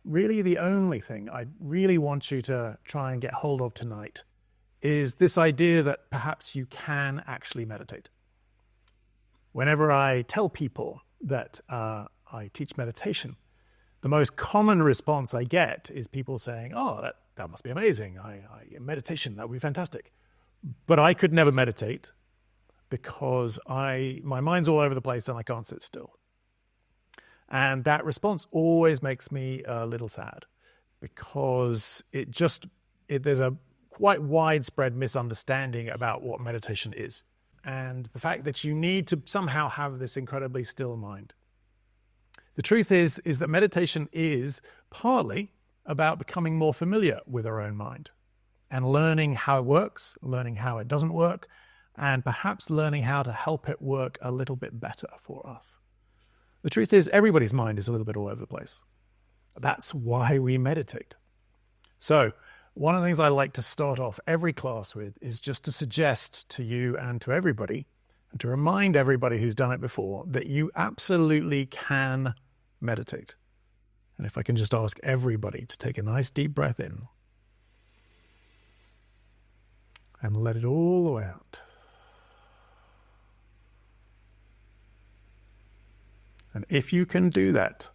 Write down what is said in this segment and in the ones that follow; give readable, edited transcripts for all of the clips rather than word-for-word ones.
really the only thing I really want you to try and get hold of tonight is this idea that perhaps you can actually meditate. Whenever I tell people that I teach meditation, the most common response I get is people saying, oh, that must be amazing. Meditation, that would be fantastic. But I could never meditate because my mind's all over the place and I can't sit still. And that response always makes me a little sad because there's a quite widespread misunderstanding about what meditation is and the fact that you need to somehow have this incredibly still mind. The truth is that meditation is partly about becoming more familiar with our own mind and learning how it works, learning how it doesn't work, and perhaps learning how to help it work a little bit better for us. The truth is everybody's mind is a little bit all over the place. That's why we meditate. So one of the things I like to start off every class with is just to suggest to you and to everybody, and to remind everybody who's done it before, that you absolutely can meditate. And if I can just ask everybody to take a nice deep breath in and let it all the way out. And if you can do that,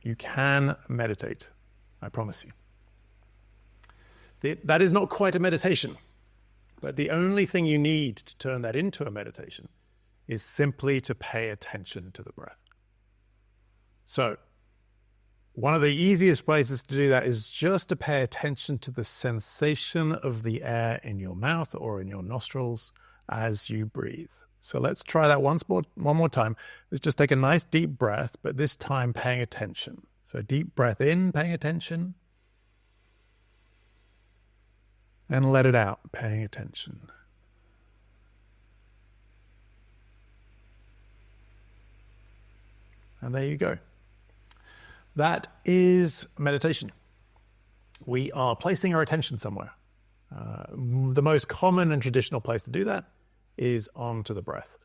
you can meditate. I promise you. That is not quite a meditation, but the only thing you need to turn that into a meditation is simply to pay attention to the breath. So, one of the easiest places to do that is just to pay attention to the sensation of the air in your mouth or in your nostrils as you breathe. So let's try that one more time. Let's just take a nice deep breath, but this time paying attention. So deep breath in, paying attention. And let it out, paying attention. And there you go. That is meditation. We are placing our attention somewhere. The most common and traditional place to do that is onto the breath.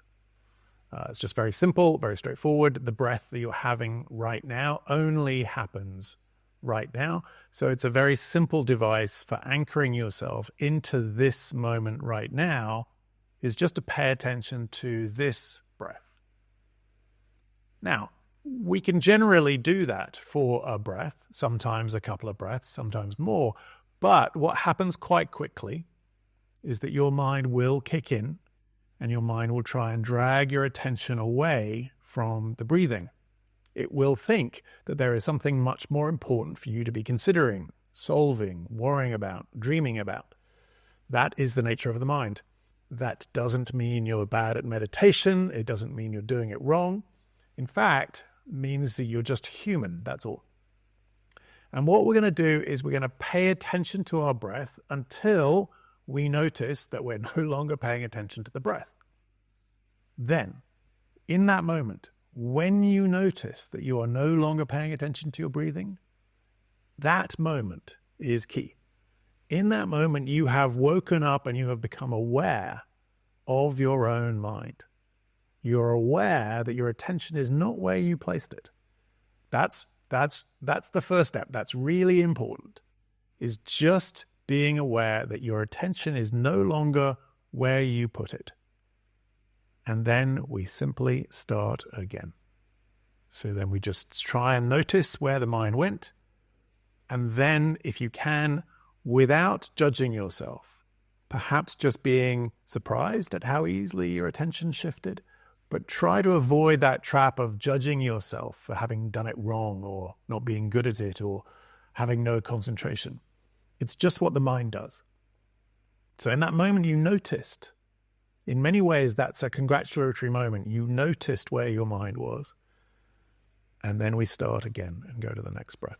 It's just very simple, very straightforward. The breath that you're having right now only happens right now. So it's a very simple device for anchoring yourself into this moment right now, is just to pay attention to this breath. Now, we can generally do that for a breath, sometimes a couple of breaths, sometimes more. But what happens quite quickly is that your mind will kick in and your mind will try and drag your attention away from the breathing. It will think that there is something much more important for you to be considering, solving, worrying about, dreaming about. That is the nature of the mind. That doesn't mean you're bad at meditation. It doesn't mean you're doing it wrong. In fact, it means that you're just human, that's all. And what we're going to do is we're going to pay attention to our breath until we notice that we're no longer paying attention to the breath. Then, in that moment, when you notice that you are no longer paying attention to your breathing, that moment is key. In that moment, you have woken up and you have become aware of your own mind. You're aware that your attention is not where you placed it. That's the first step. That's really important, is just being aware that your attention is no longer where you put it. And then we simply start again. So then we just try and notice where the mind went. And then, if you can, without judging yourself, perhaps just being surprised at how easily your attention shifted, but try to avoid that trap of judging yourself for having done it wrong or not being good at it or having no concentration. It's just what the mind does. So in that moment you noticed, in many ways that's a congratulatory moment. You noticed where your mind was. And then we start again and go to the next breath.